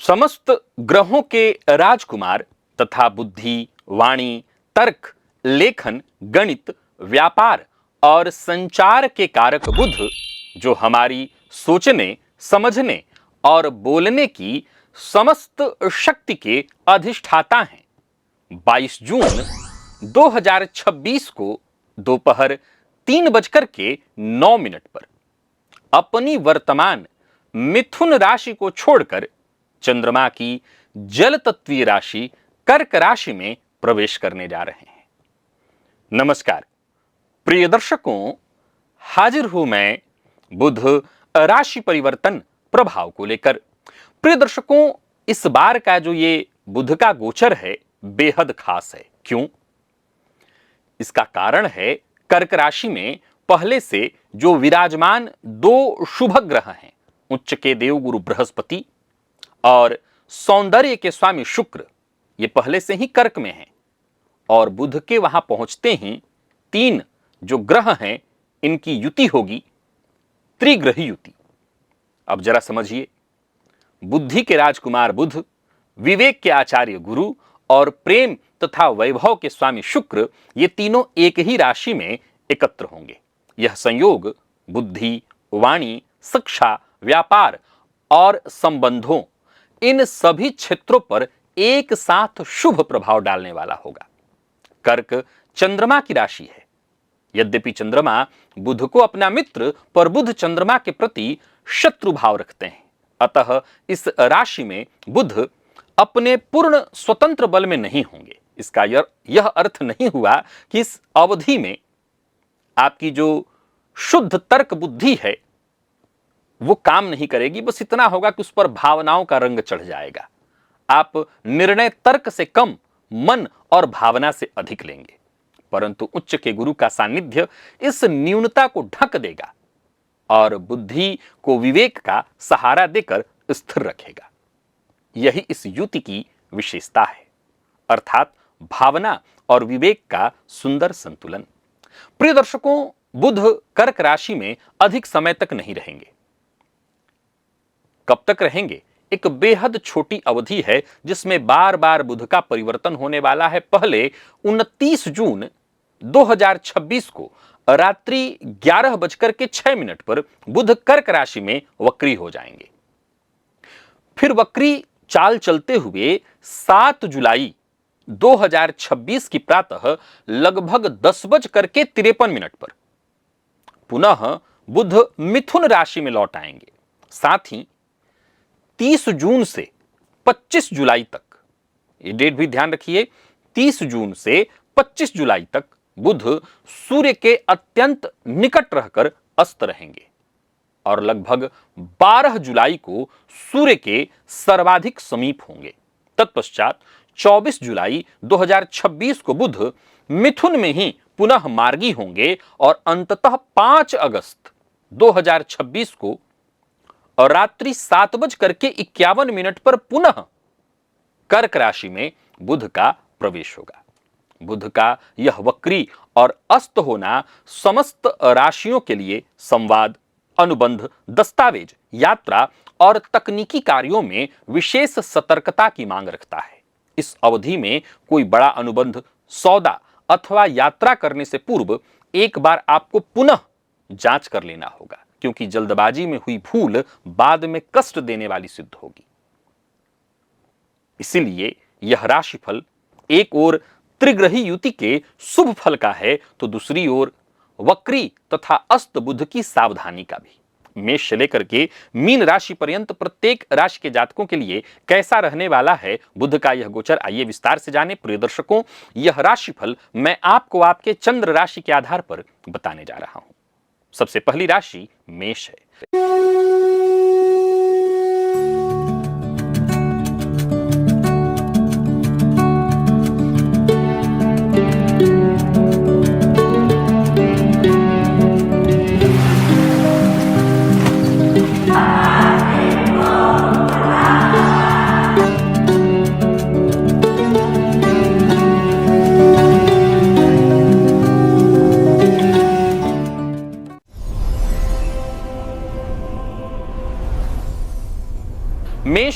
समस्त ग्रहों के राजकुमार तथा बुद्धि, वाणी, तर्क, लेखन, गणित, व्यापार और संचार के कारक बुध, जो हमारी सोचने, समझने और बोलने की समस्त शक्ति के अधिष्ठाता हैं, 22 जून 2026 को दोपहर 3:09 पर अपनी वर्तमान मिथुन राशि को छोड़कर चंद्रमा की जल तत्वीय राशि कर्क राशि में प्रवेश करने जा रहे हैं। नमस्कार प्रिय दर्शकों, हाजिर हूं मैं बुध राशि परिवर्तन प्रभाव को लेकर। प्रिय दर्शकों, इस बार का जो ये बुध का गोचर है बेहद खास है। क्यों? इसका कारण है कर्क राशि में पहले से जो विराजमान दो शुभ ग्रह हैं, उच्च के देवगुरु बृहस्पति और सौंदर्य के स्वामी शुक्र, ये पहले से ही कर्क में हैं और बुध के वहां पहुंचते ही तीन जो ग्रह हैं इनकी युति होगी त्रिग्रही युति। अब जरा समझिए, बुद्धि के राजकुमार बुध, विवेक के आचार्य गुरु और प्रेम तथा वैभव के स्वामी शुक्र, ये तीनों एक ही राशि में एकत्र होंगे। यह संयोग बुद्धि, वाणी, शिक्षा, व्यापार और संबंधों, इन सभी क्षेत्रों पर एक साथ शुभ प्रभाव डालने वाला होगा। कर्क चंद्रमा की राशि है। यद्यपि चंद्रमा बुध को अपना मित्र, पर बुध चंद्रमा के प्रति शत्रु भाव रखते हैं। अतः इस राशि में बुध अपने पूर्ण स्वतंत्र बल में नहीं होंगे। इसका यह अर्थ नहीं हुआ कि इस अवधि में आपकी जो शुद्ध तर्क बुद्धि है वो काम नहीं करेगी। बस इतना होगा कि उस पर भावनाओं का रंग चढ़ जाएगा। आप निर्णय तर्क से कम मन और भावना से अधिक लेंगे, परंतु उच्च के गुरु का सानिध्य इस न्यूनता को ढक देगा और बुद्धि को विवेक का सहारा देकर स्थिर रखेगा। यही इस युति की विशेषता है, अर्थात भावना और विवेक का सुंदर संतुलन। प्रिय दर्शकों, बुध कर्क राशि में अधिक समय तक नहीं रहेंगे। कब तक रहेंगे? एक बेहद छोटी अवधि है जिसमें बार बार बुध का परिवर्तन होने वाला है। पहले 29 जून 2026 को रात्रि 11:06 पर बुध कर्क राशि में वक्री हो जाएंगे। फिर वक्री चाल चलते हुए 7 जुलाई 2026 की प्रातः लगभग 10:53 पर पुनः बुध मिथुन राशि में लौट आएंगे। साथ ही 30 जून से 25 जुलाई तक, ये डेट भी ध्यान रखिए, 30 जून से 25 जुलाई तक बुध सूर्य के अत्यंत निकट रहकर अस्त रहेंगे और लगभग 12 जुलाई को सूर्य के सर्वाधिक समीप होंगे। तत्पश्चात 24 जुलाई 2026 को बुध मिथुन में ही पुनः मार्गी होंगे और अंततः 5 अगस्त 2026 को और रात्रि 7:51 पर पुनः कर्क राशि में बुध का प्रवेश होगा। बुध का यह वक्री और अस्त होना समस्त राशियों के लिए संवाद, अनुबंध, दस्तावेज, यात्रा और तकनीकी कार्यों में विशेष सतर्कता की मांग रखता है। इस अवधि में कोई बड़ा अनुबंध, सौदा अथवा यात्रा करने से पूर्व एक बार आपको पुनः जांच कर लेना होगा, क्योंकि जल्दबाजी में हुई भूल बाद में कष्ट देने वाली सिद्ध होगी। इसीलिए यह राशिफल एक ओर त्रिग्रही युति के शुभ फल का है तो दूसरी ओर वक्री तथा अस्त बुध की सावधानी का भी। मेष से लेकर के मीन राशि पर्यंत प्रत्येक राशि के जातकों के लिए कैसा रहने वाला है बुध का यह गोचर, आइए विस्तार से जाने। प्रिय दर्शकों, यह राशिफल मैं आपको आपके चंद्र राशि के आधार पर बताने जा रहा हूं। सबसे पहली राशि मेष है।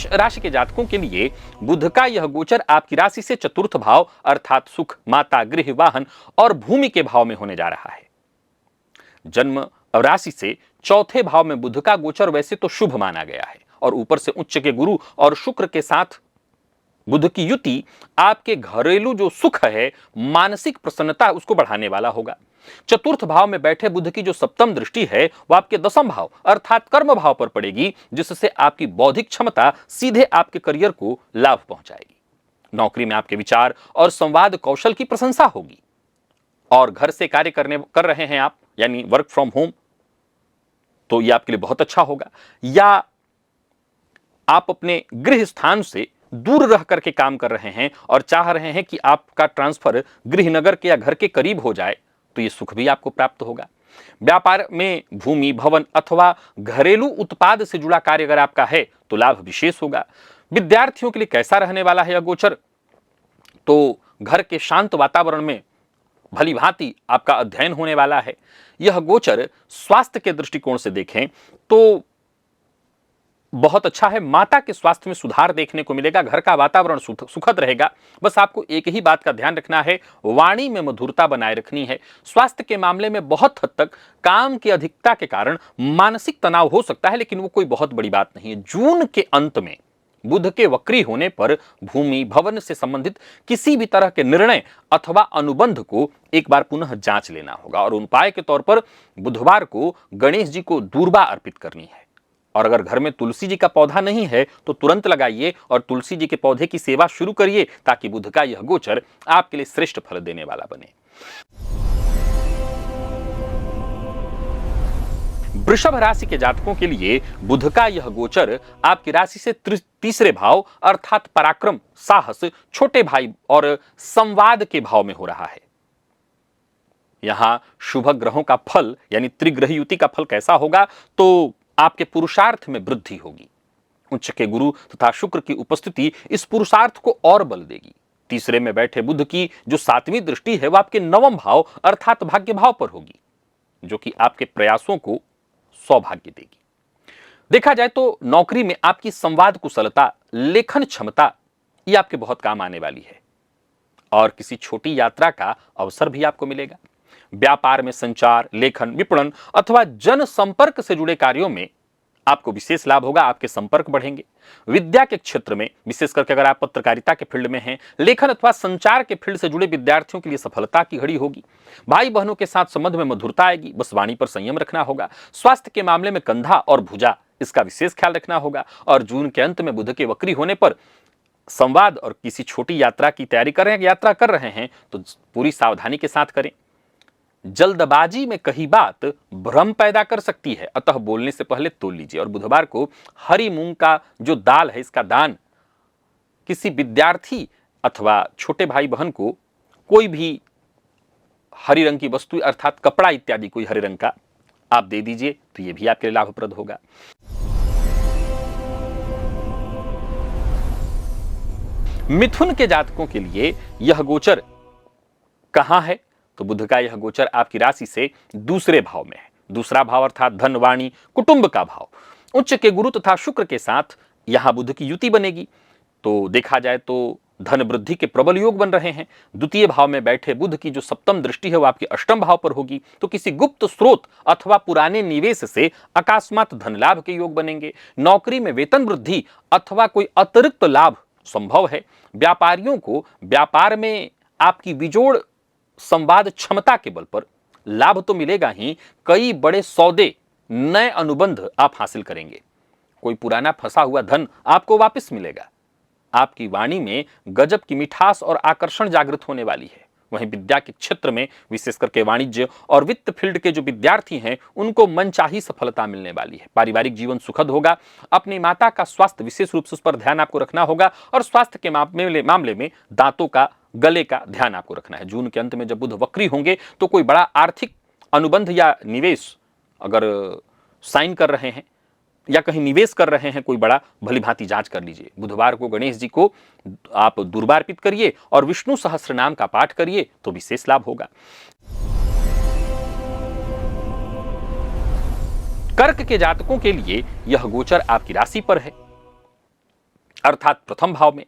मेष राशि के जातकों के लिए बुध का यह गोचर आपकी राशि से चतुर्थ भाव अर्थात सुख, माता, गृह, वाहन और भूमि के भाव में होने जा रहा है। जन्म राशि से चौथे भाव में बुध का गोचर वैसे तो शुभ माना गया है और ऊपर से उच्च के गुरु और शुक्र के साथ बुध की युति आपके घरेलू जो सुख है, मानसिक प्रसन्नता, उसको बढ़ाने वाला होगा। चतुर्थ भाव में बैठे बुध की जो सप्तम दृष्टि है वो आपके दसम भाव अर्थात कर्म भाव पर पड़ेगी, जिससे आपकी बौद्धिक क्षमता सीधे आपके करियर को लाभ पहुंचाएगी। नौकरी में आपके विचार और संवाद कौशल की प्रशंसा होगी। और घर से कार्य कर रहे हैं आप, यानी वर्क फ्रॉम होम, तो यह आपके लिए बहुत अच्छा होगा। या आप अपने गृह स्थान से दूर रह करके काम कर रहे हैं और चाह रहे हैं कि आपका ट्रांसफर गृह नगर के या घर के करीब हो जाए, तो यह सुख भी आपको प्राप्त होगा। व्यापार में भूमि, भवन अथवा घरेलू उत्पाद से जुड़ा कार्य अगर आपका है तो लाभ विशेष होगा। विद्यार्थियों के लिए कैसा रहने वाला है यह गोचर? तो घर के शांत वातावरण में भली भांति आपका अध्ययन होने वाला है। यह गोचर स्वास्थ्य के दृष्टिकोण से देखें तो बहुत अच्छा है। माता के स्वास्थ्य में सुधार देखने को मिलेगा। घर का वातावरण सुखद रहेगा। बस आपको एक ही बात का ध्यान रखना है, वाणी में मधुरता बनाए रखनी है। स्वास्थ्य के मामले में बहुत हद तक काम की अधिकता के कारण मानसिक तनाव हो सकता है, लेकिन वो कोई बहुत बड़ी बात नहीं है। जून के अंत में बुध के वक्री होने पर भूमि, भवन से संबंधित किसी भी तरह के निर्णय अथवा अनुबंध को एक बार पुनः जांच लेना होगा। और उपाय के तौर पर बुधवार को गणेश जी को दूर्वा अर्पित करनी है। और अगर घर में तुलसी जी का पौधा नहीं है तो तुरंत लगाइए और तुलसी जी के पौधे की सेवा शुरू करिए, ताकि बुध का यह गोचर आपके लिए श्रेष्ठ फल देने वाला बने। वृषभ राशि के जातकों के लिए बुध का यह गोचर आपकी राशि से तीसरे भाव अर्थात पराक्रम, साहस, छोटे भाई और संवाद के भाव में हो रहा है। यहां शुभ ग्रहों का फल यानी त्रिग्रह युति का फल कैसा होगा? तो आपके पुरुषार्थ में वृद्धि होगी। उच्च के गुरु तथा शुक्र की उपस्थिति इस पुरुषार्थ को और बल देगी। तीसरे में बैठे बुध की जो सातवीं दृष्टि है वह आपके नवम भाव अर्थात भाग्य भाव पर होगी, जो कि आपके प्रयासों को सौभाग्य देगी। देखा जाए तो नौकरी में आपकी संवाद कुशलता, लेखन क्षमता ये आपके बहुत काम आने वाली है और किसी छोटी यात्रा का अवसर भी आपको मिलेगा। व्यापार में संचार, लेखन, विपणन अथवा जन संपर्क से जुड़े कार्यों में आपको विशेष लाभ होगा। आपके संपर्क बढ़ेंगे। विद्या के क्षेत्र में विशेष करके अगर आप पत्रकारिता के फील्ड में हैं, लेखन अथवा संचार के फील्ड से जुड़े विद्यार्थियों के लिए सफलता की घड़ी होगी। भाई बहनों के साथ संबंध में मधुरता आएगी, बस वाणी पर संयम रखना होगा। स्वास्थ्य के मामले में कंधा और भुजा इसका विशेष ख्याल रखना होगा। और जून के अंत में बुध के वक्री होने पर संवाद और किसी छोटी यात्रा की तैयारी कर रहे हैं, यात्रा कर रहे हैं तो पूरी सावधानी के साथ करें। जल्दबाजी में कही बात भ्रम पैदा कर सकती है, अतः बोलने से पहले तोल लीजिए। और बुधवार को हरी मूंग का जो दाल है इसका दान किसी विद्यार्थी अथवा छोटे भाई बहन को कोई भी हरी रंग की वस्तु अर्थात कपड़ा इत्यादि कोई हरे रंग का आप दे दीजिए, तो यह भी आपके लिए लाभप्रद होगा। मिथुन के जातकों के लिए यह गोचर कहां है? तो बुध का यह गोचर आपकी राशि से दूसरे भाव में है। दूसरा भाव अर्थात धन, वाणी, कुटुंब का भाव। उच्च के गुरु तथा शुक्र के साथ यहां बुध की युति बनेगी। तो देखा जाए तो धन वृद्धि के प्रबल योग बन रहे हैं। द्वितीय भाव में बैठे बुध की जो सप्तम दृष्टि है वो आपके अष्टम भाव पर होगी। तो किसी गुप्त स्रोत अथवा पुराने निवेश से अकस्मात धन लाभ के योग बनेंगे। नौकरी में वेतन वृद्धि अथवा कोई अतिरिक्त लाभ संभव है। व्यापारियों को व्यापार में आपकी बिजोड़ संवाद क्षमता के बल पर लाभ तो मिलेगा ही, कई बड़े सौदे, नए अनुबंध आप हासिल करेंगे। कोई पुराना फंसा हुआ धन आपको वापस मिलेगा। आपकी वाणी में गजब की मिठास और आकर्षण जागृत होने वाली है। वहीं विद्या के क्षेत्र में विशेष करके वाणिज्य और वित्त फील्ड के जो विद्यार्थी हैं उनको मनचाही सफलता मिलने वाली है। पारिवारिक जीवन सुखद होगा। अपनी माता का स्वास्थ्य विशेष रूप से उस पर ध्यान आपको रखना होगा और स्वास्थ्य के मामले में दांतों का, गले का ध्यान आपको रखना है। जून के अंत में जब बुध वक्री होंगे तो कोई बड़ा आर्थिक अनुबंध या निवेश अगर साइन कर रहे हैं या कहीं निवेश कर रहे हैं कोई बड़ा, भली भांति जांच कर लीजिए। बुधवार को गणेश जी को आप दूर्वा अर्पित करिए और विष्णु सहस्त्र नाम का पाठ करिए तो विशेष लाभ होगा। कर्क के जातकों के लिए यह गोचर आपकी राशि पर है। अर्थात प्रथम भाव में।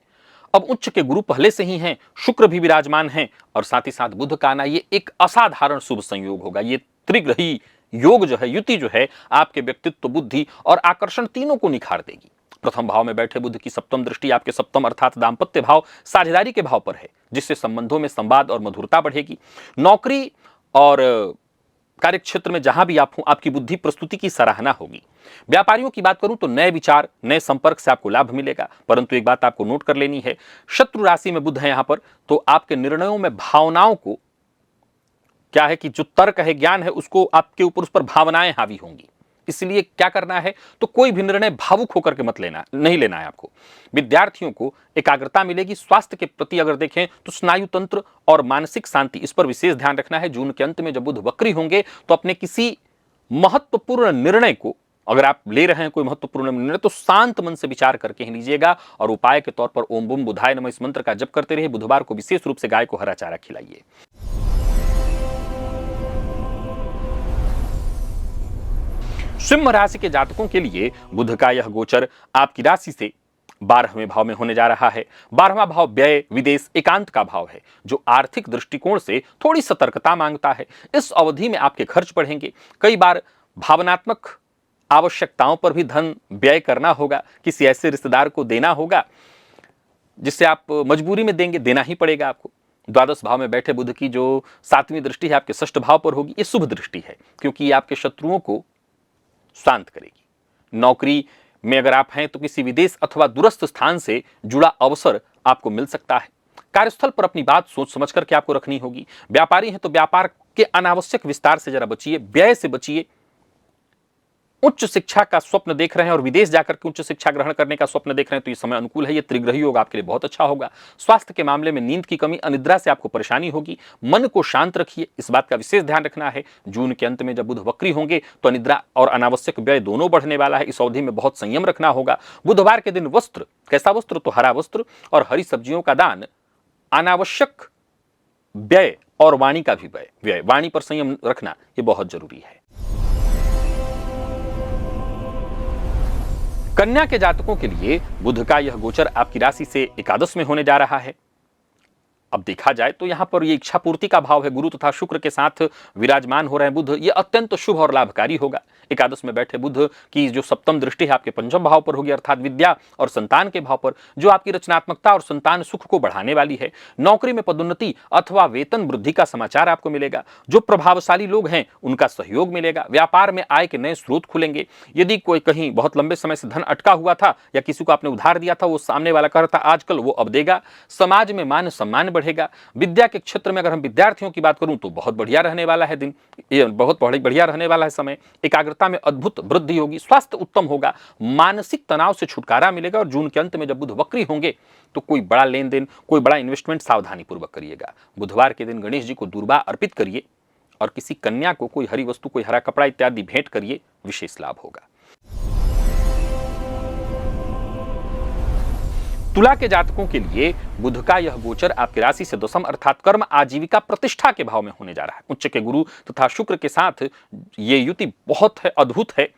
अब उच्च के गुरु पहले से ही हैं, शुक्र भी विराजमान हैं और साथ ही साथ बुध का आना, ये एक असाधारण शुभ संयोग होगा। ये त्रिग्रही योग जो है, युति जो है, आपके व्यक्तित्व, बुद्धि और आकर्षण तीनों को निखार देगी। प्रथम भाव में बैठे बुध की सप्तम दृष्टि आपके सप्तम अर्थात दांपत्य भाव, साझेदारी के भाव पर है, जिससे संबंधों में संवाद और मधुरता बढ़ेगी। नौकरी और कार्य क्षेत्र में जहां भी आप हो, आपकी बुद्धि प्रस्तुति की सराहना होगी। व्यापारियों की बात करूं तो नए विचार, नए संपर्क से आपको लाभ मिलेगा। परंतु एक बात आपको नोट कर लेनी है, शत्रु राशि में बुध है यहां पर, तो आपके निर्णयों में भावनाओं को क्या है कि जो तर्क है, ज्ञान है, उसको आपके ऊपर, उस पर भावनाएं हावी होंगी। इसलिए क्या करना है, तो कोई भी निर्णय भावुक होकर के मत लेना, नहीं लेना है आपको। विद्यार्थियों को एकाग्रता मिलेगी। स्वास्थ्य के प्रति अगर देखें तो स्नायु तंत्र और मानसिक शांति, इस पर विशेष ध्यान रखना है। जून के अंत में जब बुध वक्री होंगे तो अपने किसी महत्वपूर्ण निर्णय को, अगर आप ले रहे हैं कोई महत्वपूर्ण निर्णय, तो शांत मन से विचार करके ही लीजिएगा। और उपाय के तौर पर ओम बुम बुधाय नमः इस मंत्र का जप करते रहिए। बुधवार को विशेष रूप से गाय को हरा चारा खिलाइए। सिंह राशि के जातकों के लिए बुध का यह गोचर आपकी राशि से 12वें भाव में होने जा रहा है। 12वां भाव व्यय, विदेश, एकांत का भाव है, जो आर्थिक दृष्टिकोण से थोड़ी सतर्कता मांगता है। इस अवधि में आपके खर्च बढ़ेंगे। कई बार भावनात्मक आवश्यकताओं पर भी धन व्यय करना होगा। किसी ऐसे रिश्तेदार को देना होगा जिससे आप मजबूरी में देंगे, देना ही पड़ेगा आपको। द्वादश भाव में बैठे बुध की जो 7वीं दृष्टि है आपके षष्ठ भाव पर होगी, ये शुभ दृष्टि है, क्योंकि ये आपके शत्रुओं को शांत करेगी। नौकरी में अगर आप हैं तो किसी विदेश अथवा दूरस्थ स्थान से जुड़ा अवसर आपको मिल सकता है। कार्यस्थल पर अपनी बात सोच समझ करके आपको रखनी होगी। व्यापारी हैं तो व्यापार के अनावश्यक विस्तार से जरा बचिए, व्यय से बचिए। उच्च शिक्षा का स्वप्न देख रहे हैं और विदेश जाकर के उच्च शिक्षा ग्रहण करने का स्वप्न देख रहे हैं तो ये समय अनुकूल है। ये त्रिग्रही योग आपके लिए बहुत अच्छा होगा। स्वास्थ्य के मामले में नींद की कमी, अनिद्रा से आपको परेशानी होगी। मन को शांत रखिए, इस बात का विशेष ध्यान रखना है। जून के अंत में जब बुध वक्री होंगे तो अनिद्रा और अनावश्यक व्यय दोनों बढ़ने वाला है। इस अवधि में बहुत संयम रखना होगा। बुधवार के दिन वस्त्र, कैसा वस्त्र, तो हरा वस्त्र और हरी सब्जियों का दान। अनावश्यक व्यय और वाणी का भी व्यय, वाणी पर संयम रखना ये बहुत जरूरी है। कन्या के जातकों के लिए बुध का यह गोचर आपकी राशि से एकादश में होने जा रहा है। अब देखा जाए तो यहां पर ये इच्छा पूर्ति का भाव है। गुरु तथा शुक्र के साथ विराजमान हो रहे हैं बुध, ये अत्यंत शुभ और लाभकारी होगा। एकादश में बैठे बुध की जो सप्तम दृष्टि है आपके पंचम भाव पर होगी, अर्थात विद्या और संतान के भाव पर, जो आपकी रचनात्मकता और संतान सुख को बढ़ाने वाली है। नौकरी में पदोन्नति अथवा वेतन वृद्धि का समाचार आपको मिलेगा। जो प्रभावशाली लोग हैं उनका सहयोग मिलेगा। व्यापार में आय के नए स्रोत खुलेंगे। यदि कोई कहीं बहुत लंबे समय से धन अटका हुआ था या किसी को आपने उधार दिया था, वो सामने वाला कर रहा था, आजकल वो अब देगा। समाज में मान सम्मान बढ़ेगा। विद्या के क्षेत्र में अगर हम विद्यार्थियों की बात करूं तो बहुत बढ़िया रहने वाला है दिन, ये बहुत बढ़िया रहने वाला है समय। एकाग्रता में अद्भुत वृद्धि होगी। स्वास्थ्य उत्तम होगा। मानसिक तनाव से छुटकारा मिलेगा। और जून के अंत में जब बुध वक्री होंगे तो कोई बड़ा लेन देन, कोई बड़ा इन्वेस्टमेंट सावधानी पूर्वक करिएगा। बुधवार के दिन गणेश जी को दूर्वा अर्पित करिए और किसी कन्या को कोई हरी वस्तु, कोई हरा कपड़ा इत्यादि भेंट करिए, विशेष लाभ होगा। तुला के जातकों के लिए बुध का यह गोचर आपकी राशि से दशम अर्थात कर्म, आजीविका, प्रतिष्ठा के भाव में होने जा रहा है। उच्च के गुरु तथा शुक्र के साथ ये युति बहुत है, अद्भुत है।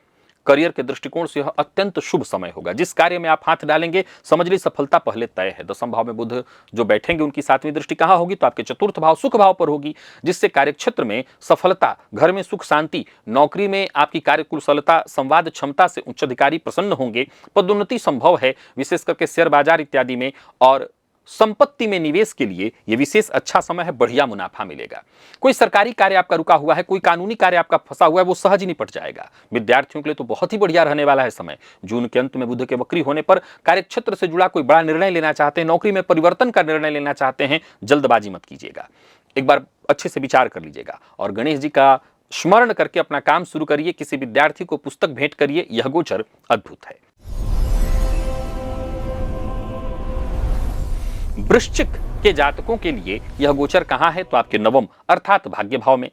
करियर के दृष्टिकोण से यह अत्यंत शुभ समय होगा। जिस कार्य में आप हाथ डालेंगे समझ ली सफलता पहले तय है। दशम भाव में बुध जो बैठेंगे उनकी 7वीं दृष्टि कहां होगी, तो आपके चतुर्थ भाव सुख भाव पर होगी, जिससे कार्यक्षेत्र में सफलता, घर में सुख शांति, नौकरी में आपकी कार्यकुशलता, संवाद क्षमता से उच्च अधिकारी प्रसन्न होंगे। पदोन्नति संभव है, विशेष करके शेयर बाजार इत्यादि में। और संपत्ति में निवेश के लिए यह विशेष अच्छा समय है, बढ़िया मुनाफा मिलेगा। कोई सरकारी कार्य आपका रुका हुआ है, कोई कानूनी कार्य आपका फंसा हुआ है, वो सहज ही निपट जाएगा। विद्यार्थियों के लिए तो बहुत ही बढ़िया रहने वाला है समय। जून के अंत में बुध के वक्री होने पर कार्यक्षेत्र से जुड़ा कोई बड़ा निर्णय लेना चाहते हैं, नौकरी में परिवर्तन का निर्णय लेना चाहते हैं, जल्दबाजी मत कीजिएगा, एक बार अच्छे से विचार कर लीजिएगा। और गणेश जी का स्मरण करके अपना काम शुरू करिए। किसी विद्यार्थी को पुस्तक भेंट करिए, यह गोचर अद्भुत है। वृश्चिक के जातकों के लिए यह गोचर कहां है, तो आपके नवम अर्थात भाग्य भाव में,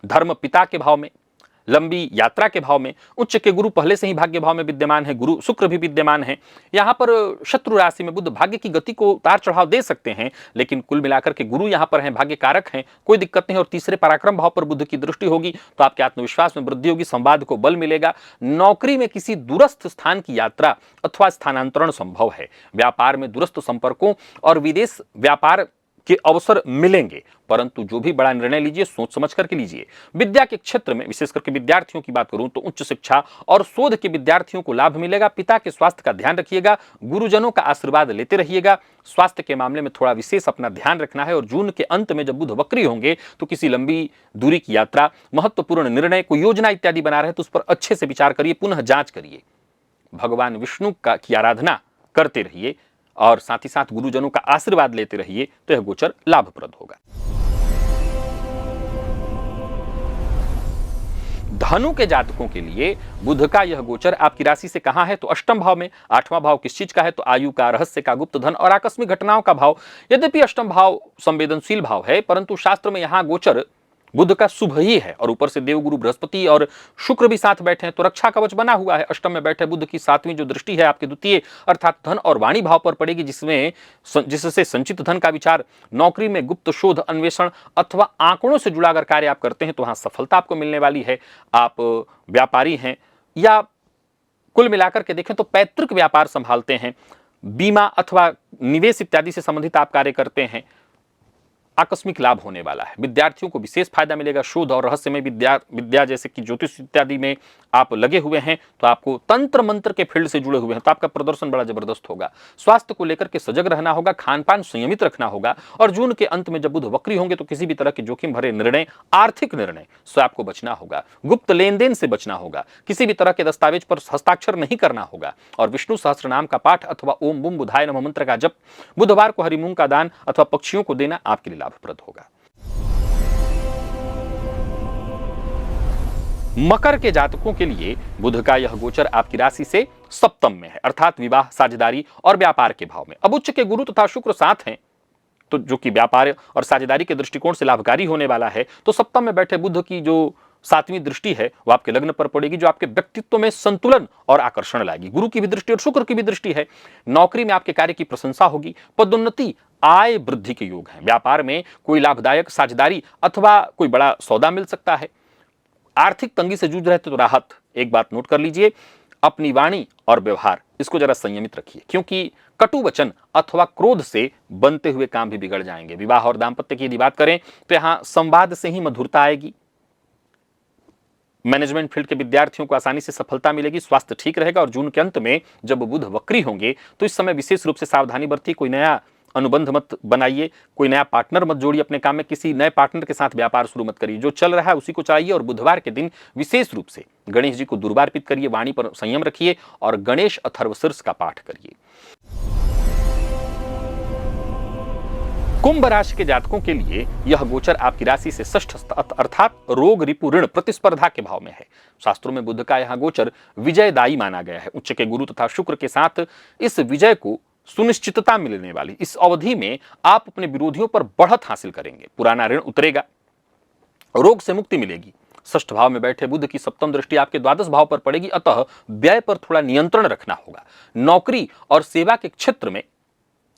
धर्म पिता के भाव में, लंबी यात्रा के भाव में। उच्च के गुरु पहले से ही भाग्य भाव में विद्यमान है, गुरु शुक्र भी विद्यमान है। यहां पर शत्रु राशि में बुध भाग्य की गति को उतार चढ़ाव दे सकते हैं, लेकिन कुल मिलाकर के गुरु यहां पर हैं, भाग्य कारक हैं, कोई दिक्कत नहीं। और तीसरे पराक्रम भाव पर बुध की दृष्टि होगी तो आपके आत्मविश्वास में वृद्धि होगी, संवाद को बल मिलेगा। नौकरी में किसी दूरस्थ स्थान की यात्रा अथवा स्थानांतरण संभव है। व्यापार में दूरस्थ संपर्कों और विदेश व्यापार के अवसर मिलेंगे, परंतु जो भी बड़ा निर्णय लीजिए सोच समझ करके लीजिए। विद्या के क्षेत्र में विशेष करके विद्यार्थियों की बात करूं तो उच्च शिक्षा और शोध के विद्यार्थियों को लाभ मिलेगा। पिता के स्वास्थ्य का ध्यान रखिएगा, गुरुजनों का आशीर्वाद लेते रहिएगा। स्वास्थ्य के मामले में थोड़ा विशेष अपना ध्यान रखना है। और जून के अंत में जब बुध वक्री होंगे तो किसी लंबी दूरी की यात्रा, महत्वपूर्ण निर्णय, कोई योजना इत्यादि बना रहे तो उस पर अच्छे से विचार करिए, पुनः जांच करिए। भगवान विष्णु की आराधना करते रहिए और साथ ही साथ गुरुजनों का आशीर्वाद लेते रहिए तो यह गोचर लाभप्रद होगा। धनु के जातकों के लिए बुध का यह गोचर आपकी राशि से कहां है तो अष्टम भाव में। आठवां भाव किस चीज का है तो आयु का, रहस्य का, गुप्त धन और आकस्मिक घटनाओं का भाव। यद्यपि अष्टम भाव संवेदनशील भाव है, परंतु शास्त्र में यहां गोचर बुध का शुभ ही है। और ऊपर से देवगुरु बृहस्पति और शुक्र भी साथ बैठे हैं तो रक्षा कवच बना हुआ है। अष्टम में बैठे बुध की सातवीं जो दृष्टि है आपके द्वितीय अर्थात धन और वाणी भाव पर पड़ेगी, जिससे संचित धन का विचार, नौकरी में गुप्त शोध, अन्वेषण अथवा आंकड़ों से जुड़ा अगर कार्य आप करते हैं तो वहां सफलता आपको मिलने वाली है। आप व्यापारी हैं या कुल मिलाकर के देखें तो पैतृक व्यापार संभालते हैं, बीमा अथवा निवेश इत्यादि से संबंधित आप कार्य करते हैं, आकस्मिक लाभ होने वाला है। विद्यार्थियों को विशेष फायदा मिलेगा। शोध और रहस्यमय विद्या जैसे कि ज्योतिष इत्यादि में आप लगे हुए हैं तो आपको तंत्र मंत्र के फील्ड से जुड़े हुए हैं तो आपका प्रदर्शन बड़ा जबरदस्त होगा। स्वास्थ्य को लेकर के सजग रहना होगा, खान पान संयमित रखना होगा। और जून के अंत में जब बुध वक्री होंगे तो किसी भी तरह के जोखिम भरे निर्णय, आर्थिक निर्णय से आपको बचना होगा। गुप्त लेन देन से बचना होगा। किसी भी तरह के दस्तावेज पर हस्ताक्षर नहीं करना होगा। और विष्णु सहस्त्र नाम का पाठ अथवा ओम बुम बुधाय नमः मंत्र का जप, बुधवार को हरि मूंग का दान अथवा पक्षियों को देना आपके लिए लाभप्रद होगा। मकर के जातकों के लिए बुध का यह गोचर आपकी राशि से सप्तम में है, अर्थात विवाह, साझेदारी और व्यापार के भाव में। अब उच्च के गुरु तथा शुक्र साथ हैं तो जो कि व्यापार और साझेदारी के दृष्टिकोण से लाभकारी होने वाला है। तो सप्तम में बैठे बुध की जो सातवीं दृष्टि है वो आपके लग्न पर पड़ेगी, जो आपके व्यक्तित्व में संतुलन और आकर्षण लाएगी। गुरु की भी दृष्टि और शुक्र की भी दृष्टि है। नौकरी में आपके कार्य की प्रशंसा होगी, पदोन्नति, आय वृद्धि के योग हैं। व्यापार में कोई लाभदायक साझेदारी अथवा कोई बड़ा सौदा मिल सकता है। आर्थिक तंगी से जूझ रहे थे तो राहत। एक बात नोट कर लीजिए, अपनी वाणी और व्यवहार इसको जरा संयमित रखिए, क्योंकि कटु वचन अथवा क्रोध से बनते हुए काम भी बिगड़ जाएंगे। विवाह और दाम्पत्य की यदि बात करें तो यहां संवाद से ही मधुरता आएगी। मैनेजमेंट फील्ड के विद्यार्थियों को आसानी से सफलता मिलेगी। स्वास्थ्य ठीक रहेगा। और जून के अंत में जब बुध वक्री होंगे तो इस समय विशेष रूप से सावधानी बरतिए। कोई नया अनुबंध मत बनाइए, कोई नया पार्टनर मत जोड़िए अपने काम में, किसी नए पार्टनर के साथ व्यापार शुरू मत करिए। जो चल रहा है उसी को चलाइए। और बुधवार के दिन विशेष रूप से गणेश जी को दुर्वा अर्पित करिए, वाणी पर संयम रखिए और गणेश अथर्वशीर्ष का पाठ करिए। कुंभ राशि के जातकों के लिए यह गोचर आपकी राशि से षष्ठ अर्थात रोग, रिपु, ऋण, प्रतिस्पर्धा के भाव में है। शास्त्रों में बुध का यह गोचर विजयदायी माना गया है। उच्च के गुरु तथा शुक्र के साथ इस विजय को सुनिश्चितता मिलने वाली इस अवधि में आप अपने विरोधियों पर बढ़त हासिल करेंगे। पुराना ऋण उतरेगा, रोग से मुक्ति मिलेगी। षष्ठ भाव में बैठे बुध की सप्तम दृष्टि आपके द्वादश भाव पर पड़ेगी, अतः व्यय पर थोड़ा नियंत्रण रखना होगा। नौकरी और सेवा के क्षेत्र में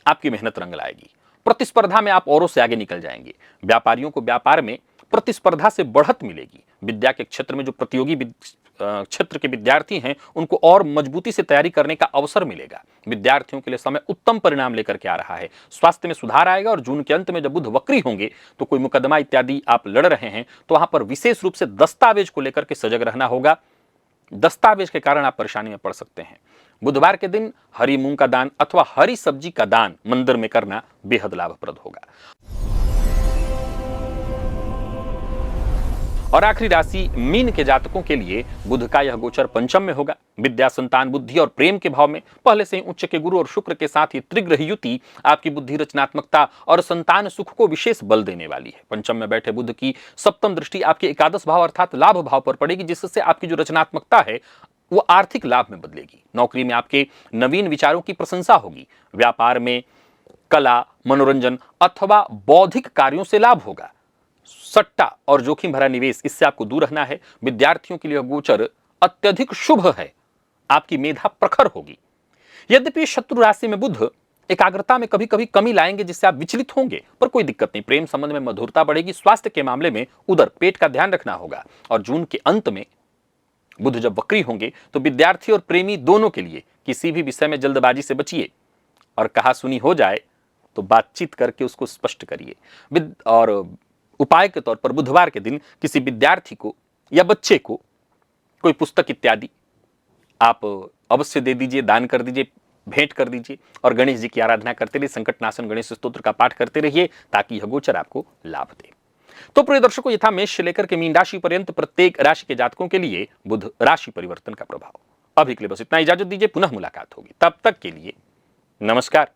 आपकी मेहनत रंग लाएगी। प्रतिस्पर्धा में आप औरों से आगे निकल जाएंगे। व्यापारियों को व्यापार में प्रतिस्पर्धा से बढ़त मिलेगी। विद्या के क्षेत्र में जो प्रतियोगी क्षेत्र के विद्यार्थी हैं उनको और मजबूती से तैयारी करने का अवसर मिलेगा। विद्यार्थियों के लिए समय उत्तम परिणाम लेकर के आ रहा है। स्वास्थ्य में सुधार आएगा। और जून के अंत में जब बुध वक्री होंगे तो कोई मुकदमा इत्यादि आप लड़ रहे हैं तो वहां पर विशेष रूप से दस्तावेज को लेकर के सजग रहना होगा। दस्तावेज के कारण आप परेशानी में पड़ सकते हैं। बुधवार के दिन हरी मूंग का दान अथवा हरी सब्जी का दान मंदिर में करना बेहद लाभप्रद होगा। और आखिरी राशि मीन के जातकों के लिए बुध का यह गोचर पंचम में होगा। विद्या, संतान, बुद्धि और प्रेम के भाव में। पहले से ही उच्च के गुरु और शुक्र के साथ ही त्रिग्रह युति आपकी बुद्धि, रचनात्मकता और संतान सुख को विशेष बल देने वाली है। पंचम में बैठे बुध की सप्तम दृष्टि आपके एकादश भाव अर्थात लाभ भाव पर पड़ेगी, जिससे आपकी जो रचनात्मकता है वो आर्थिक लाभ में बदलेगी। नौकरी में आपके नवीन विचारों की प्रशंसा होगी। व्यापार में कला, मनोरंजन अथवा बौद्धिक कार्यों से लाभ होगा। सट्टा और जोखिम भरा निवेश, इससे आपको दूर रहना है। विद्यार्थियों के लिए गोचर अत्यधिक शुभ है, आपकी मेधा प्रखर होगी। यद्यपि शत्रु राशि में बुध एकाग्रता में कभी कभी कमी लाएंगे, जिससे आप विचलित होंगे, पर कोई दिक्कत नहीं। प्रेम संबंध में मधुरता बढ़ेगी। स्वास्थ्य के मामले में उधर पेट का ध्यान रखना होगा। और जून के अंत में बुध जब वक्री होंगे तो विद्यार्थी और प्रेमी दोनों के लिए किसी भी विषय में जल्दबाजी से बचिए, और कहा सुनी हो जाए तो बातचीत करके उसको स्पष्ट करिए। और उपाय के तौर पर बुधवार के दिन किसी विद्यार्थी को या बच्चे को कोई पुस्तक इत्यादि आप अवश्य दे दीजिए, दान कर दीजिए, भेंट कर दीजिए। और गणेश जी की आराधना करते रहिए, संकटनाशन गणेश स्तोत्र का पाठ करते रहिए, ताकि यह गोचर आपको लाभ दे। तो प्रिय दर्शकों, यह था मेष से लेकर के मीन राशि पर्यंत प्रत्येक राशि के जातकों के लिए बुध राशि परिवर्तन का प्रभाव। अभी के लिए बस इतना, इजाजत दीजिए, पुनः मुलाकात होगी। तब तक के लिए नमस्कार।